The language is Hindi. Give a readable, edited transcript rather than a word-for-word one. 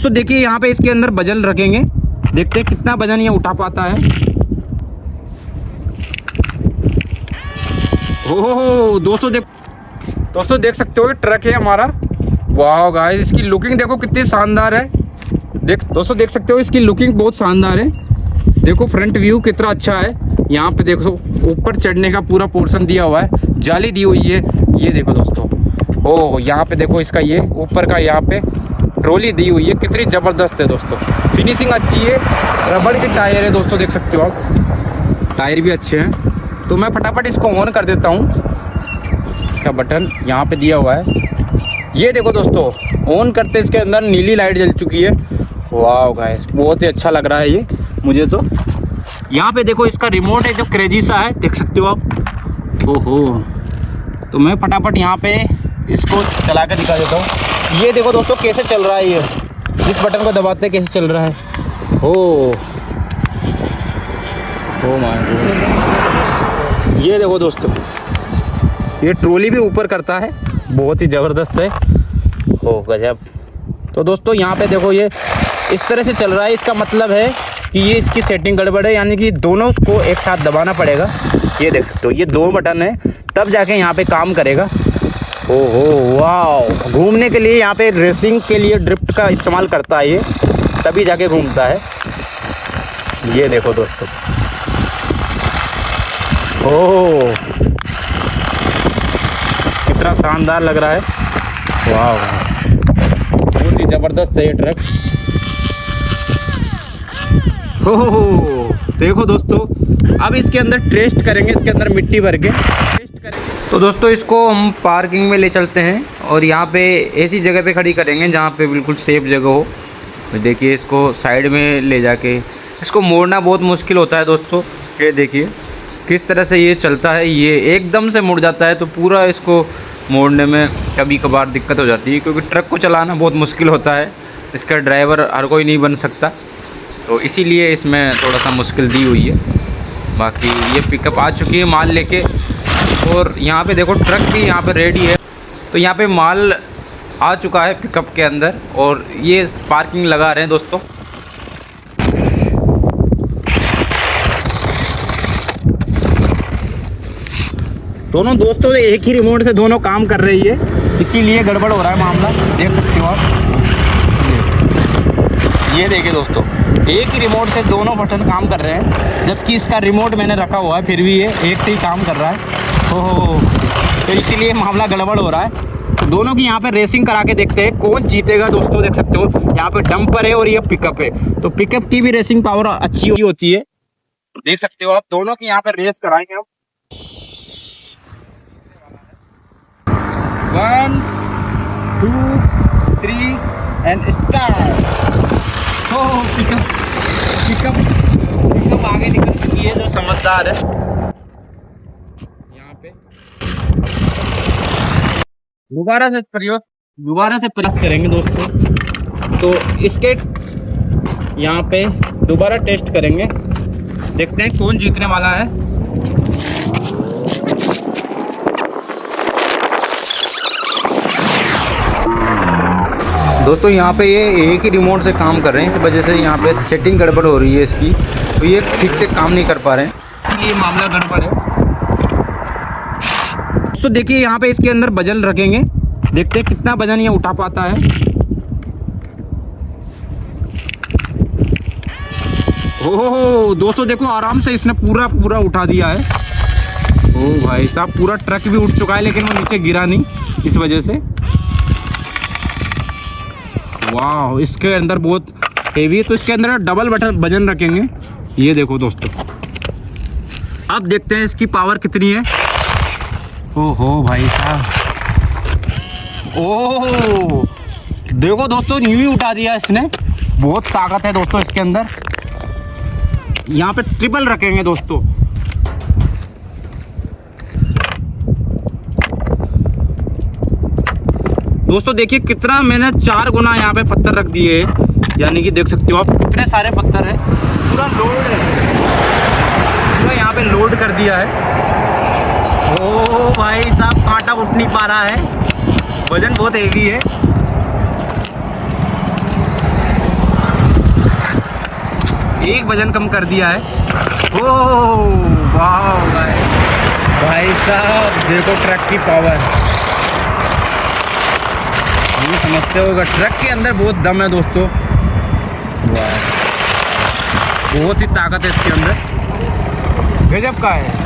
तो देखिए यहाँ पे इसके अंदर वजन रखेंगे, देखते हैं कितना वजन ये उठा पाता है। ओहो दोस्तों देख सकते हो ये ट्रक है हमारा। वाह गाइस, इसकी लुकिंग देखो कितनी शानदार है। दोस्तों देख सकते हो इसकी लुकिंग बहुत शानदार है। देखो फ्रंट व्यू कितना अच्छा है। यहाँ पे देखो ऊपर चढ़ने का पूरा पोर्शन दिया हुआ है, जाली दी हुई है। ये देखो दोस्तों, ओह यहाँ पे देखो इसका ये ऊपर का यहाँ पे ट्रॉली दी हुई है, कितनी ज़बरदस्त है दोस्तों। फिनिशिंग अच्छी है, रबड़ के टायर है दोस्तों, देख सकते हो आप, टायर भी अच्छे हैं। तो मैं फटाफट इसको ऑन कर देता हूँ। इसका बटन यहाँ पे दिया हुआ है। ये देखो दोस्तों, ऑन करते इसके अंदर नीली लाइट जल चुकी है। वाह गाइस, बहुत ही अच्छा लग रहा है ये मुझे तो। यहाँ पे देखो इसका रिमोट है जो क्रेजी सा है, देख सकते हो आप। ओहो, तो मैं फटाफट यहाँ पे इसको चला कर दिखा देता हूँ। ये देखो दोस्तों कैसे चल रहा है ये, इस बटन को दबाते कैसे चल रहा है। ओ माय गॉड, ये देखो दोस्तों, ये ट्रॉली भी ऊपर करता है, बहुत ही ज़बरदस्त है। ओ गजब। तो दोस्तों यहाँ पे देखो ये इस तरह से चल रहा है, इसका मतलब है कि ये इसकी सेटिंग गड़बड़ है, यानी कि दोनों को एक साथ दबाना पड़ेगा। ये देख सकते हो ये दो बटन है, तब जाके यहाँ पे काम करेगा। ओहो वाह, घूमने के लिए यहाँ पे रेसिंग के लिए ड्रिफ्ट का इस्तेमाल करता है ये, तभी जाके घूमता है। ये देखो दोस्तों, ओह कितना शानदार लग रहा है। वाह, बहुत ही ज़बरदस्त है ये ट्रक। हो देखो दोस्तों, अब इसके अंदर टेस्ट करेंगे, इसके अंदर मिट्टी भर के टेस्ट करेंगे। तो दोस्तों इसको हम पार्किंग में ले चलते हैं और यहाँ पे ऐसी जगह पे खड़ी करेंगे जहाँ पे बिल्कुल सेफ जगह हो। तो देखिए इसको साइड में ले जाके इसको मोड़ना बहुत मुश्किल होता है दोस्तों। ये देखिए किस तरह से ये चलता है, ये एकदम से मुड़ जाता है, तो पूरा इसको मोड़ने में कभी कभार दिक्कत हो जाती है, क्योंकि ट्रक को चलाना बहुत मुश्किल होता है। इसका ड्राइवर हर कोई नहीं बन सकता, तो इसीलिए इसमें थोड़ा सा मुश्किल दी हुई है। बाकी ये पिकअप आ चुकी है माल लेके, और यहाँ पे देखो ट्रक भी यहाँ पे रेडी है। तो यहाँ पे माल आ चुका है पिकअप के अंदर, और ये पार्किंग लगा रहे हैं दोस्तों। दोनों दोस्तों एक ही रिमोट से दोनों काम कर रही है, इसीलिए गड़बड़ हो रहा है मामला, देख सकते हो आप। ये देखिए दोस्तों, एक ही रिमोट से दोनों बटन काम कर रहे हैं, जबकि इसका रिमोट मैंने रखा हुआ है, फिर भी ये एक से ही काम कर रहा है। ओहो, तो इसीलिए मामला गड़बड़ हो रहा है। तो दोनों की यहाँ पे रेसिंग करा के देखते हैं कौन जीतेगा दोस्तों। देख सकते हो यहाँ पे डंपर है और ये पिकअप है, तो पिकअप की भी रेसिंग पावर अच्छी होती है। तो देख सकते हो आप, दोनों की यहाँ पे रेस कराएंगे हम। 1 2 3 एंड स्टार्ट। पिकअप आगे निकल चुकी है, जो समझदार है। यहाँ पे दोबारा से प्रयास करेंगे दोस्तों। तो इसके यहाँ पे दोबारा टेस्ट करेंगे, देखते हैं कौन जीतने वाला है। दोस्तों यहाँ पे ये एक ही रिमोट से काम कर रहे हैं, इस वजह से यहाँ पे सेटिंग गड़बड़ हो रही है इसकी, तो ये ठीक से काम नहीं कर पा रहे हैं, इसीलिए मामला गड़बड़ है। तो देखिए यहाँ पे इसके अंदर वजन रखेंगे, देखते हैं कितना वजन ये उठा पाता है। ओहो दोस्तों देखो, आराम से इसने पूरा उठा दिया है। ओ भाई साहब, पूरा ट्रक भी उठ चुका है, लेकिन वो नीचे गिरा नहीं इस वजह से। वाह, इसके अंदर बहुत हेवी है, तो इसके अंदर डबल बटन वजन रखेंगे। ये देखो दोस्तों, अब देखते हैं इसकी पावर कितनी है। ओहो भाई साहब, ओह देखो दोस्तों, यूं ही उठा दिया इसने, बहुत ताकत है दोस्तों इसके अंदर। यहाँ पे ट्रिपल रखेंगे दोस्तों। दोस्तों देखिए कितना मैंने 4 गुना यहाँ पे पत्थर रख दिए हैं, यानी कि देख सकते हो आप कितने सारे पत्थर हैं। पूरा लोड है, पूरा यहाँ पे लोड कर दिया है। ओ भाई साहब, कांटा उठ नहीं पा रहा है, वजन बहुत हेवी है। एक वजन कम कर दिया है। ओह वाह भाई साहब, देखो ट्रक की पावर। ये समझते होगा ट्रक के अंदर बहुत दम है दोस्तों। वाह, बहुत ही ताकत है इसके अंदर, गजब का है।